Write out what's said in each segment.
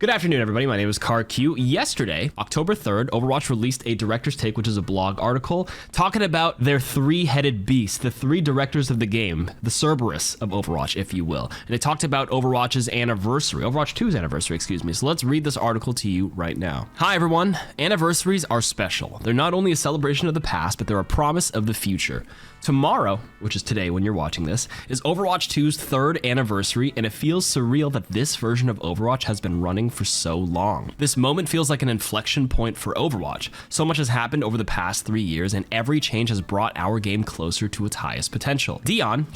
Good afternoon, everybody. My name is KarQ. Yesterday, October 3rd, Overwatch released a director's take, which is a blog article, talking about their three-headed beast, the three directors of the game, the Cerberus of Overwatch, if you will. And they talked about Overwatch's anniversary, Overwatch 2's anniversary, excuse me. So let's read this article to you right now. Hi, everyone. Anniversaries are special. They're not only a celebration of the past, but they're a promise of the future. Tomorrow, which is today when you're watching this, is Overwatch 2's third anniversary, and it feels surreal that this version of Overwatch has been running for so long. This moment feels like an inflection point for Overwatch. So much has happened over the past 3 years, and every change has brought our game closer to its highest potential. Dion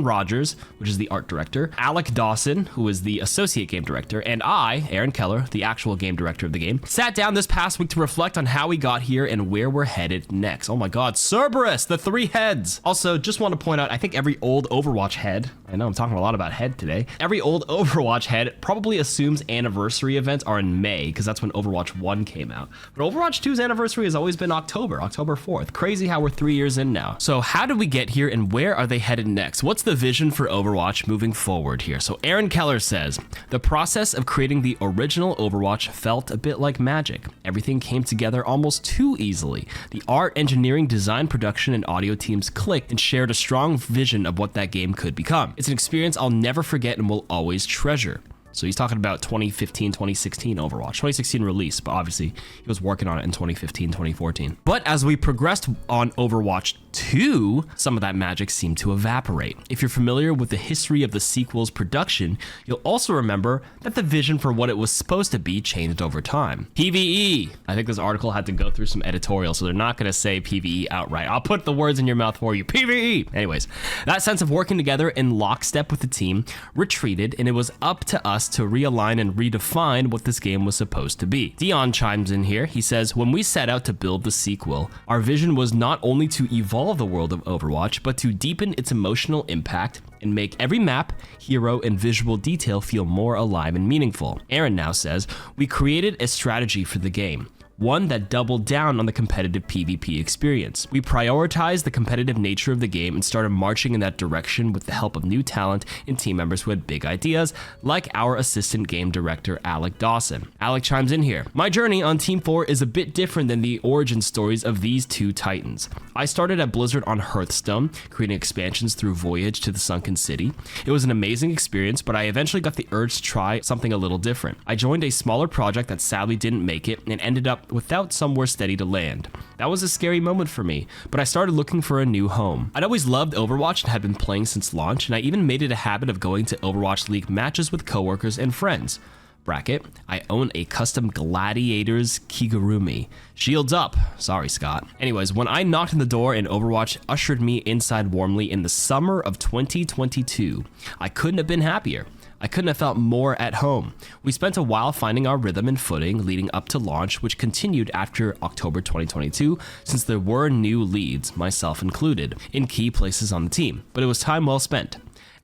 Rogers, which is the art director, Alec Dawson, who is the associate game director, and I, Aaron Keller, the actual game director of the game, sat down this past week to reflect on how we got here and where we're headed next. Oh my god, Cerberus, the three heads! Also, just want to point out, I think every old Overwatch head, I know I'm talking a lot about head today, every old Overwatch head probably assumes anniversary events are in May, because that's when Overwatch 1 came out. But Overwatch 2's anniversary has always been October 4th. Crazy how we're 3 years in now. So how did we get here and where are they headed next? What's the vision for Overwatch moving forward here? So Aaron Keller says, the process of creating the original Overwatch felt a bit like magic. Everything came together almost too easily. The art, engineering, design, production, and audio teams clicked and shared a strong vision of what that game could become. It's an experience I'll never forget and will always treasure. So he's talking about 2015, 2016 Overwatch. 2016 release, but obviously he was working on it in 2015, 2014. But as we progressed on Overwatch 2, some of that magic seemed to evaporate. If you're familiar with the history of the sequel's production, you'll also remember that the vision for what it was supposed to be changed over time. PvE. I think this article had to go through some editorial, so they're not going to say PvE outright. I'll put the words in your mouth for you. PvE. Anyways, that sense of working together in lockstep with the team retreated, and it was up to us to realign and redefine what this game was supposed to be. Dion chimes in here. He says, when we set out to build the sequel, our vision was not only to evolve the world of Overwatch, but to deepen its emotional impact and make every map, hero, and visual detail feel more alive and meaningful. Aaron now says, we created a strategy for the game. One that doubled down on the competitive PvP experience. We prioritized the competitive nature of the game and started marching in that direction with the help of new talent and team members who had big ideas, like our assistant game director, Alec Dawson. Alec chimes in here. My journey on Team 4 is a bit different than the origin stories of these two titans. I started at Blizzard on Hearthstone, creating expansions through Voyage to the Sunken City. It was an amazing experience, but I eventually got the urge to try something a little different. I joined a smaller project that sadly didn't make it and ended up without somewhere steady to land. That was a scary moment for me, but I started looking for a new home. I'd always loved Overwatch and had been playing since launch, and I even made it a habit of going to Overwatch League matches with coworkers and friends. Bracket, I own a custom Gladiators Kigurumi. Shields up. Sorry, Scott. Anyways, when I knocked on the door and Overwatch ushered me inside warmly in the summer of 2022, I couldn't have been happier. I couldn't have felt more at home. We spent a while finding our rhythm and footing leading up to launch, which continued after October 2022, since there were new leads, myself included, in key places on the team, but it was time well spent.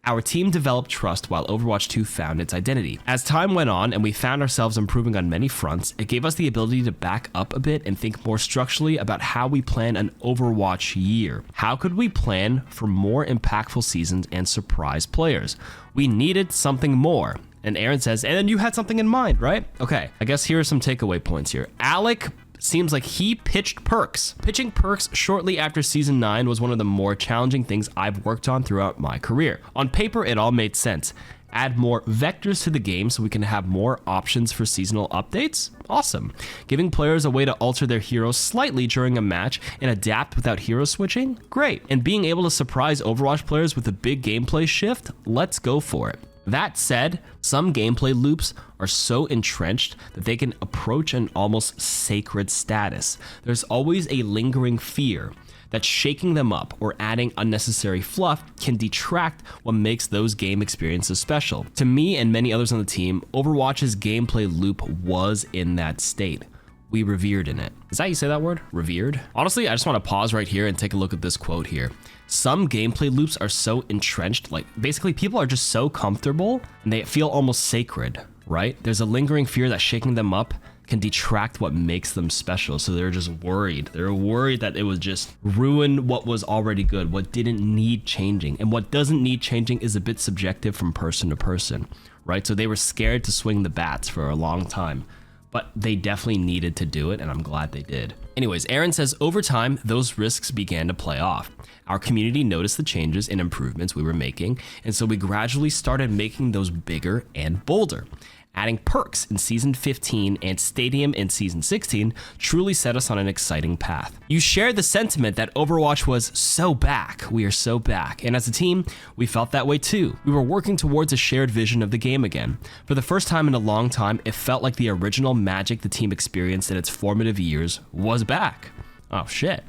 Our team developed trust while Overwatch 2 found its identity. As time went on and we found ourselves improving on many fronts, it gave us the ability to back up a bit and think more structurally about how we plan an Overwatch year. How could we plan for more impactful seasons and surprise players? We needed something more. And Aaron says, and then you had something in mind, right? Okay, I guess here are some takeaway points here. Alec seems like he pitched perks. Pitching perks shortly after Season 9 was one of the more challenging things I've worked on throughout my career. On paper, it all made sense. Add more vectors to the game so we can have more options for seasonal updates? Awesome. Giving players a way to alter their heroes slightly during a match and adapt without hero switching? Great. And being able to surprise Overwatch players with a big gameplay shift? Let's go for it. That said, some gameplay loops are so entrenched that they can approach an almost sacred status. There's always a lingering fear that shaking them up or adding unnecessary fluff can detract what makes those game experiences special. To me and many others on the team, Overwatch's gameplay loop was in that state. We revered in it. Is that how you say that word? Revered? Honestly, I just want to pause right here and take a look at this quote here. Some gameplay loops are so entrenched, like basically people are just so comfortable and they feel almost sacred, right? There's a lingering fear that shaking them up can detract what makes them special. So they're just worried. They're worried that it would just ruin what was already good, what didn't need changing. And what doesn't need changing is a bit subjective from person to person, right? So they were scared to swing the bats for a long time, but they definitely needed to do it, and I'm glad they did. Anyways, Aaron says, over time, those risks began to play off. Our community noticed the changes and improvements we were making, and so we gradually started making those bigger and bolder. Adding perks in Season 15 and Stadium in Season 16 truly set us on an exciting path. You shared the sentiment that Overwatch was so back. We are so back. And as a team, we felt that way too. We were working towards a shared vision of the game again. For the first time in a long time, it felt like the original magic the team experienced in its formative years was back. Oh shit.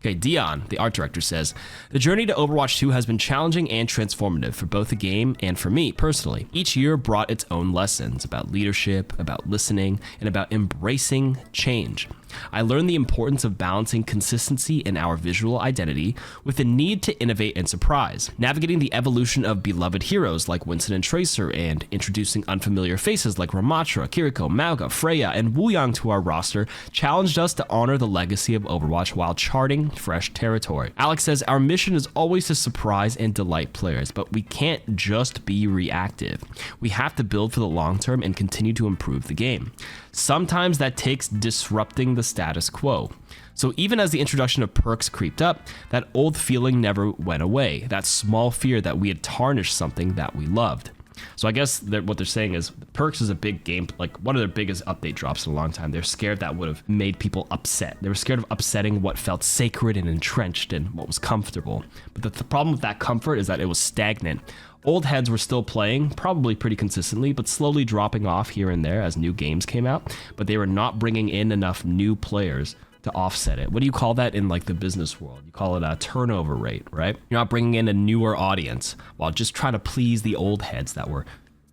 Okay, Dion, the art director, says, the journey to Overwatch 2 has been challenging and transformative for both the game and for me personally. Each year brought its own lessons about leadership, about listening, and about embracing change. I learned the importance of balancing consistency in our visual identity with the need to innovate and surprise, navigating the evolution of beloved heroes like Winston and Tracer, and introducing unfamiliar faces like Ramatra, Kiriko, Mauga, Freya, and Wuyang to our roster challenged us to honor the legacy of Overwatch while charting fresh territory. Alex says, our mission is always to surprise and delight players, but we can't just be reactive. We have to build for the long term and continue to improve the game. Sometimes that takes disrupting the status quo. So even as the introduction of perks creeped up, that old feeling never went away, that small fear that we had tarnished something that we loved. So I guess what they're saying is perks is a big game, like one of their biggest update drops in a long time. They're scared that would have made people upset. They were scared of upsetting what felt sacred and entrenched and what was comfortable. But the problem with that comfort is that it was stagnant. Old heads were still playing, probably pretty consistently, but slowly dropping off here and there as new games came out, but they were not bringing in enough new players to offset it. What do you call that in like the business world? You call it a turnover rate, right? You're not bringing in a newer audience while just trying to please the old heads that were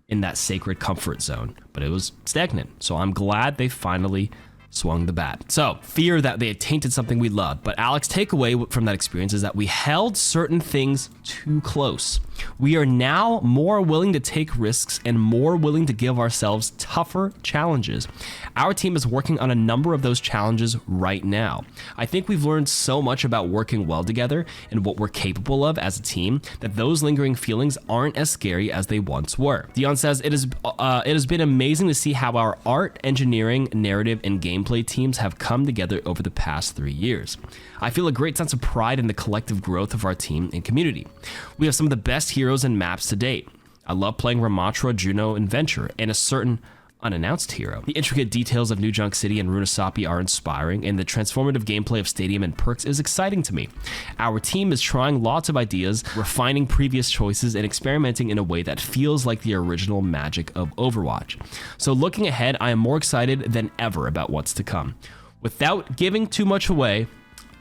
in that sacred comfort zone, but it was stagnant. So I'm glad they finally swung the bat. So, fear that they had tainted something we loved, but Alex's takeaway from that experience is that we held certain things too close. We are now more willing to take risks and more willing to give ourselves tougher challenges. Our team is working on a number of those challenges right now. I think we've learned so much about working well together and what we're capable of as a team that those lingering feelings aren't as scary as they once were. Dion says, it has been amazing to see how our art, engineering, narrative, and gameplay teams have come together over the past 3 years. I feel a great sense of pride in the collective growth of our team and community. We have some of the best heroes and maps to date. I love playing Ramatra, Juno, and Venture, and a certain unannounced hero. The intricate details of New Junk City and Runasapi are inspiring, and the transformative gameplay of Stadium and Perks is exciting to me. Our team is trying lots of ideas, refining previous choices, and experimenting in a way that feels like the original magic of Overwatch. So looking ahead, I am more excited than ever about what's to come. Without giving too much away,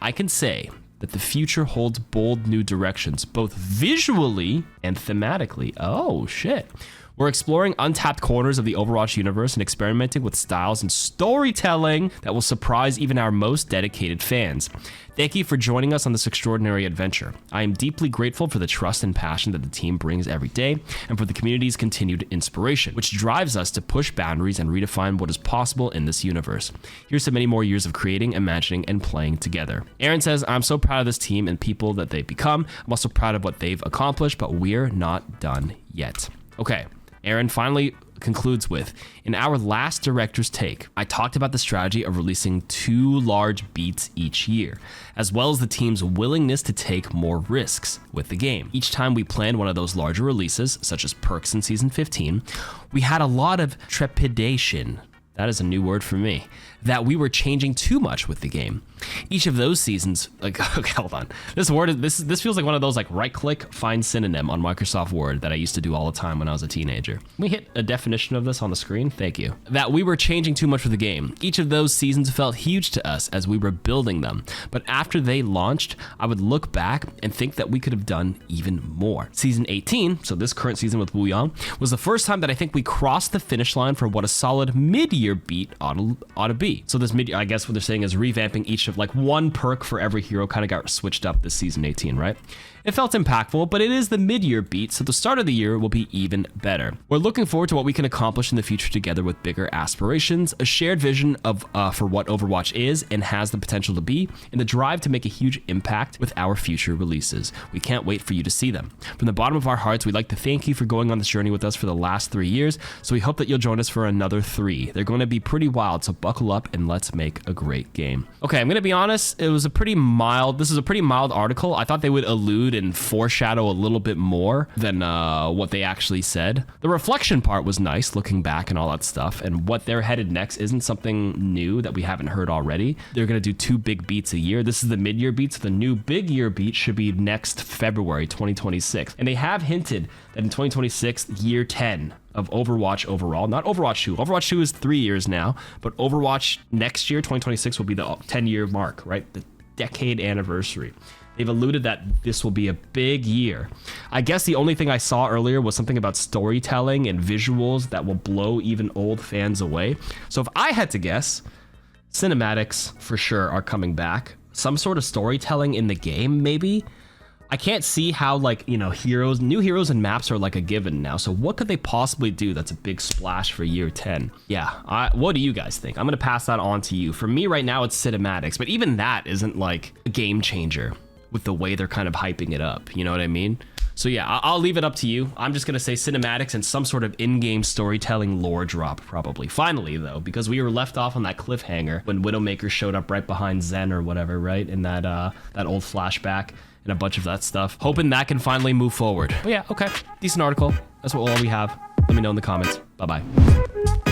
I can say that the future holds bold new directions, both visually and thematically. Oh, shit. We're exploring untapped corners of the Overwatch universe and experimenting with styles and storytelling that will surprise even our most dedicated fans. Thank you for joining us on this extraordinary adventure. I am deeply grateful for the trust and passion that the team brings every day and for the community's continued inspiration, which drives us to push boundaries and redefine what is possible in this universe. Here's to many more years of creating, imagining, and playing together. Aaron says, I'm so proud of this team and people that they've become. I'm also proud of what they've accomplished, but we're not done yet. Okay. Aaron finally concludes with, in our last director's take, I talked about the strategy of releasing 2 large beats each year, as well as the team's willingness to take more risks with the game. Each time we planned one of those larger releases, such as Perks in Season 15, we had a lot of trepidation. That is a new word for me. That we were changing too much with the game. Each of those seasons, like, okay, hold on. This feels like one of those like right-click, find synonym on Microsoft Word that I used to do all the time when I was a teenager. Can we hit a definition of this on the screen? Thank you. That we were changing too much with the game. Each of those seasons felt huge to us as we were building them. But after they launched, I would look back and think that we could have done even more. Season 18, so this current season with Wuyang, was the first time that I think we crossed the finish line for what a solid mid-year mid-year beat ought to be. So this I guess what they're saying is revamping each of like one perk for every hero kind of got switched up this season 18, right? It felt impactful, but it is the mid-year beat, so the start of the year will be even better. We're looking forward to what we can accomplish in the future together with bigger aspirations, a shared vision of for what Overwatch is and has the potential to be, and the drive to make a huge impact with our future releases. We can't wait for you to see them. From the bottom of our hearts, we'd like to thank you for going on this journey with us for the last 3 years, so we hope that you'll join us for another 3. They're going to be pretty wild, so buckle up and let's make a great game. Okay, I'm going to be honest, this is a pretty mild article. I thought they would allude and foreshadow a little bit more than what they actually said. The reflection part was nice, looking back and all that stuff, and what they're headed next isn't something new that we haven't heard already. They're going to do 2 big beats a year. This is the mid-year beat, so the new big year beat should be next February 2026. And they have hinted that in 2026, year 10 of Overwatch overall, not Overwatch 2. Overwatch 2 is 3 years now, but Overwatch next year, 2026, will be the 10-year mark, right? The decade anniversary. They've alluded that this will be a big year. I guess the only thing I saw earlier was something about storytelling and visuals that will blow even old fans away. So if I had to guess, cinematics for sure are coming back. Some sort of storytelling in the game, maybe. I can't see how, like, you know, new heroes and maps are like a given now. So what could they possibly do that's a big splash for year 10? Yeah, what do you guys think? I'm gonna pass that on to you. For me right now, it's cinematics, but even that isn't like a game changer with the way they're kind of hyping it up. You know what I mean? So yeah, I'll leave it up to you. I'm just gonna say cinematics and some sort of in-game storytelling lore drop, probably. Finally, though, because we were left off on that cliffhanger when Widowmaker showed up right behind Zen or whatever, right? In that old flashback and a bunch of that stuff. Hoping that can finally move forward. But yeah, okay, decent article. That's all we have. Let me know in the comments. Bye-bye.